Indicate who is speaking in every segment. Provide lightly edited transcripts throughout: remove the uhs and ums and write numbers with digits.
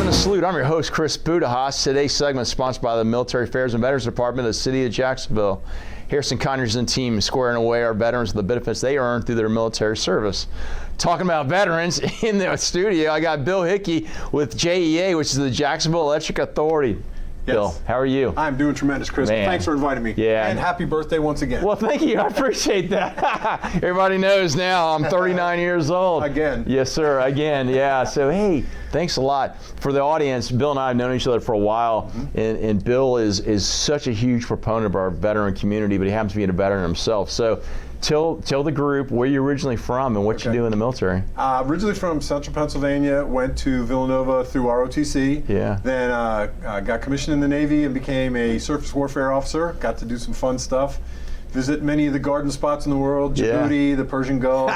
Speaker 1: the Salute. I'm your host, Chris Budihas. Today's segment is sponsored by the Military Affairs and Veterans Department of the City of Jacksonville. Harrison Conyers and team squaring away our veterans with the benefits they earn through their military service. Talking about veterans, in the studio, I got Bill Hickey with JEA, which is the Jacksonville Electric Authority.
Speaker 2: Yes.
Speaker 1: Bill, how are you?
Speaker 2: I'm doing tremendous, Chris.
Speaker 1: Man.
Speaker 2: Thanks for inviting me.
Speaker 1: Yeah.
Speaker 2: And happy birthday once again.
Speaker 1: Well, thank you. I appreciate that. Everybody knows now I'm 39 years old.
Speaker 2: Again.
Speaker 1: Yes, sir. Again. Yeah. So, hey, thanks a lot. For the audience, Bill and I have known each other for a while, and Bill is such a huge proponent of our veteran community, but he happens to be a veteran himself. So, tell the group where you're originally from and what you do in the military.
Speaker 2: Originally from Central Pennsylvania, went to Villanova through ROTC.
Speaker 1: Yeah.
Speaker 2: Then got commissioned in the Navy and became a surface warfare officer. Got to do some fun stuff. Visit many of the garden spots in the world, Djibouti, the Persian Gulf,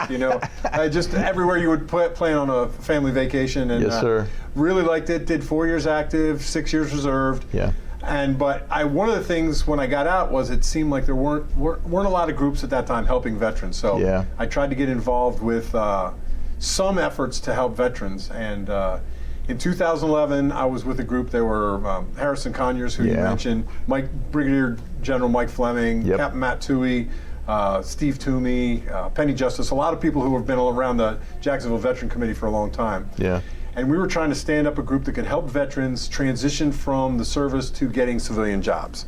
Speaker 2: just everywhere you would plan on a family vacation. And
Speaker 1: yes, sir.
Speaker 2: Really liked it. Did 4 years active, 6 years reserved.
Speaker 1: Yeah.
Speaker 2: But one of the things when I got out was it seemed like there weren't a lot of groups at that time helping veterans. So I tried to get involved with some efforts to help veterans. And in 2011, I was with a group. There were Harrison Conyers, who you mentioned, Brigadier General Mike Fleming, Captain Matt Toohey, Steve Toomey, Penny Justice, a lot of people who have been around the Jacksonville Veteran Committee for a long time.
Speaker 1: Yeah.
Speaker 2: And we were trying to stand up a group that could help veterans transition from the service to getting civilian jobs.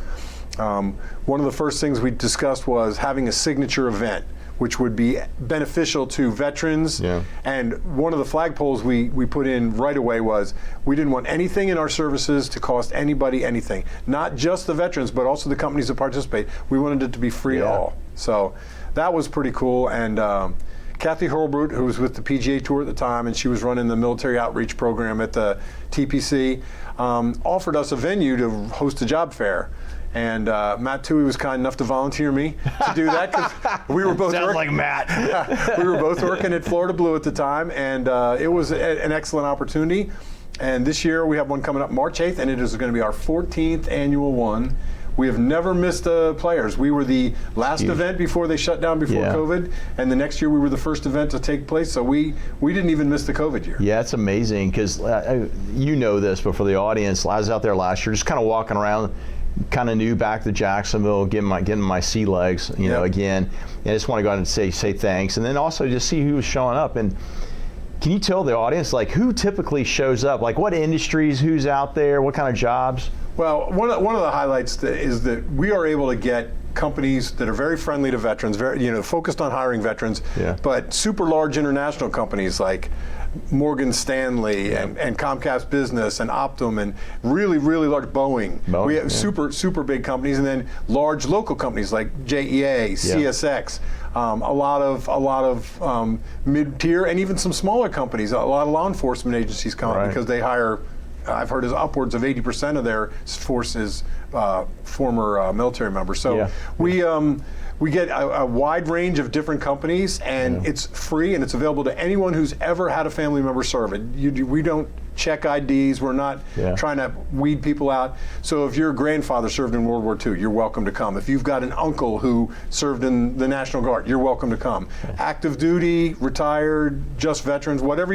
Speaker 2: One of the first things we discussed was having a signature event, which would be beneficial to veterans. Yeah. And one of the flagpoles we put in right away was we didn't want anything in our services to cost anybody anything. Not just the veterans, but also the companies that participate. We wanted it to be free to all. So that was pretty cool. And Kathy Hurlbrut, who was with the PGA Tour at the time, and she was running the military outreach program at the TPC, offered us a venue to host a job fair. And Matt Toohey was kind enough to volunteer me to do that because we were both
Speaker 1: Sounds like Matt.
Speaker 2: we were both working at Florida Blue at the time, and it was an excellent opportunity. And this year we have one coming up March 8th, and it is going to be our 14th annual one. We have never missed players. We were the last event before they shut down before COVID, and the next year we were the first event to take place, so we didn't even miss the COVID year.
Speaker 1: Yeah, it's amazing because you know this, but for the audience, I was out there last year just kind of walking around, kind of new back to Jacksonville, getting my sea legs, again. And I just want to go out and say thanks, and then also just see who was showing up. And can you tell the audience, like, who typically shows up? Like, what industries, who's out there, what kind of jobs?
Speaker 2: Well, one of the highlights is that we are able to get companies that are very friendly to veterans, very focused on hiring veterans, but super large international companies like Morgan Stanley and Comcast Business and Optum and really, really large Boeing. We have super big companies, and then large local companies like JEA, CSX. A lot of mid-tier and even some smaller companies. A lot of law enforcement agencies come because they hire. I've heard is upwards of 80% of their force is former military members. So we get a wide range of different companies, and it's free and it's available to anyone who's ever had a family member serve. We don't check IDs. We're not trying to weed people out. So if your grandfather served in World War II, you're welcome to come. If you've got an uncle who served in the National Guard, you're welcome to come. Active duty, retired, just veterans, whatever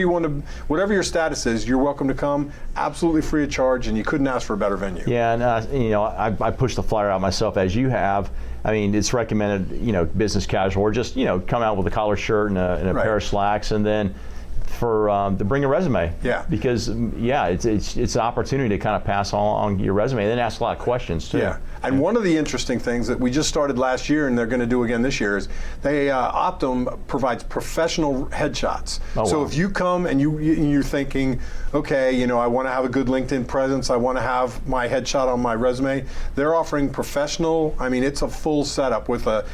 Speaker 2: whatever your status is, you're welcome to come. Absolutely free of charge, and you couldn't ask for a better venue.
Speaker 1: Yeah, and I pushed the flyer out myself, as you have. I mean, it's recommended, business casual, or just come out with a collared shirt and a pair of slacks, and then to bring a resume. Yeah. Because it's an opportunity to kind of pass on your resume and then ask a lot of questions too.
Speaker 2: Yeah. And one of the interesting things that we just started last year and they're going to do again this year is Optum provides professional headshots. So if you come and you're thinking, okay, I want to have a good LinkedIn presence, I want to have my headshot on my resume, they're offering professional, it's a full setup with a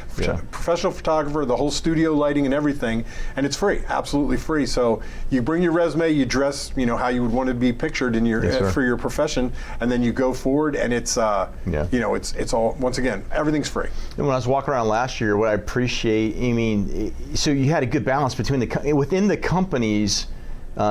Speaker 2: professional photographer, the whole studio lighting and everything, and it's free, absolutely free. So you bring your resume, you dress, how you would want to be pictured in your for your profession, and then you go forward, and it's it's all, once again, everything's free.
Speaker 1: And when I was walking around last year, what I appreciate, so you had a good balance between within the companies.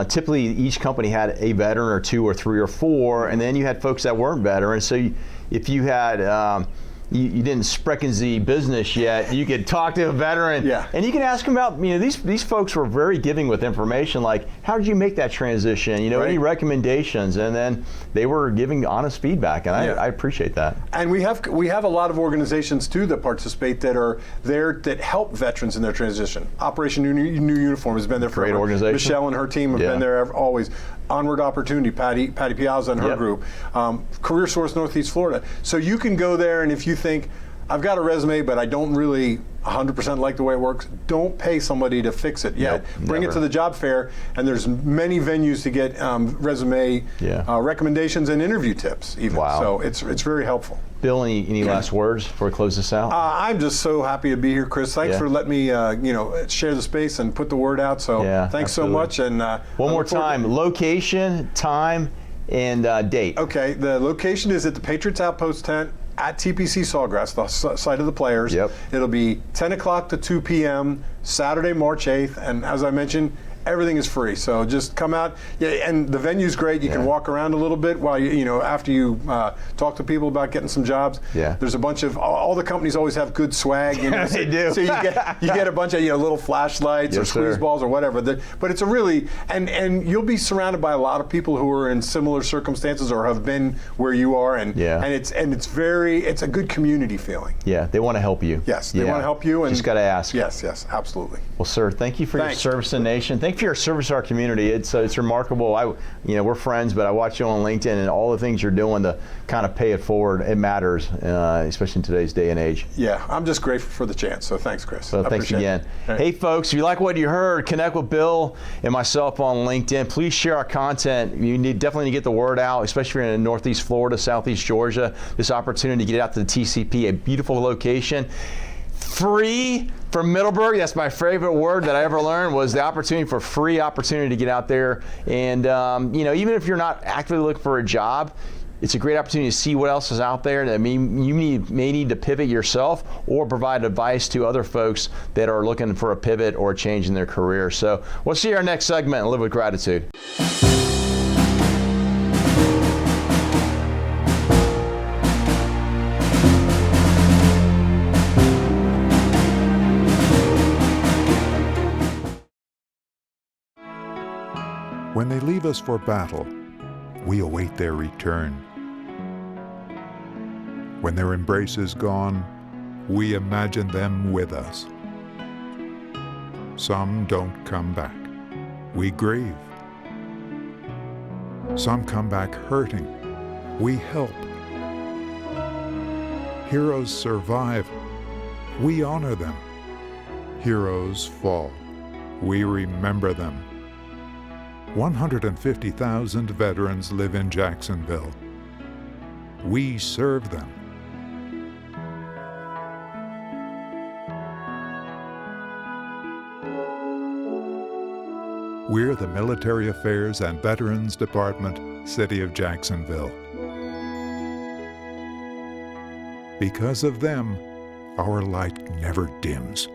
Speaker 1: Typically, each company had a veteran or two or three or four, and then you had folks that weren't veterans. So if you had you didn't sprechen the business yet, you could talk to a veteran, and you can ask them about, these folks were very giving with information, like, how did you make that transition? Any recommendations? And then they were giving honest feedback, and I appreciate that.
Speaker 2: And we have a lot of organizations too that participate that are there that help veterans in their transition. Operation New Uniform has been there forever.
Speaker 1: Great organization.
Speaker 2: Michelle and her team have been there always. Onward Opportunity, Patty Piazza and her group. Career Source Northeast Florida. So you can go there, and if you think, I've got a resume, but I don't really 100% like the way it works, don't pay somebody to fix it yet. Bring it to the job fair, and there's many venues to get resume recommendations and interview tips even.
Speaker 1: Wow.
Speaker 2: So it's very helpful.
Speaker 1: Bill, any last words before we close this out?
Speaker 2: I'm just so happy to be here, Chris. Thanks for letting me share the space and put the word out. So thanks so much. And
Speaker 1: one more time, location, time, and date.
Speaker 2: Okay, the location is at the Patriots Outpost tent at TPC Sawgrass, the site of the players. It'll be 10 o'clock to 2 p.m. Saturday, March 8th. And as I mentioned, everything is free, so just come out. And the venue's great. You can walk around a little bit while after you talk to people about getting some jobs. There's a bunch of all the companies always have good swag.
Speaker 1: They do.
Speaker 2: So you get a bunch of little flashlights or squeeze balls or whatever. But it's a really and you'll be surrounded by a lot of people who are in similar circumstances or have been where you are, and it's a good community feeling.
Speaker 1: They want to help you.
Speaker 2: Yes, they want to help you. And
Speaker 1: just got to ask.
Speaker 2: Yes, absolutely.
Speaker 1: Well, sir, thank you for your service to the nation. Thank you for your service to our community. It's remarkable. We're friends, but I watch you on LinkedIn, and all the things you're doing to kind of pay it forward. It matters, especially in today's day and age.
Speaker 2: I'm just grateful for the chance. So thanks, Chris.
Speaker 1: So thanks again. Hey, folks, if you like what you heard, connect with Bill and myself on LinkedIn. Please share our content. You definitely need to get the word out, especially if you're in Northeast Florida, Southeast Georgia. This opportunity to get out to the TCP, a beautiful location. Free from Middleburg. That's my favorite word that I ever learned, was the opportunity for free opportunity to get out there. And even if you're not actively looking for a job, it's a great opportunity to see what else is out there. That you may need to pivot yourself or provide advice to other folks that are looking for a pivot or a change in their career. So we'll see you in our next segment and Live with Gratitude.
Speaker 3: When they leave us for battle, we await their return. When their embrace is gone, we imagine them with us. Some don't come back. We grieve. Some come back hurting. We help. Heroes survive. We honor them. Heroes fall. We remember them. 150,000 veterans live in Jacksonville. We serve them. We're the Military Affairs and Veterans Department, City of Jacksonville. Because of them, our light never dims.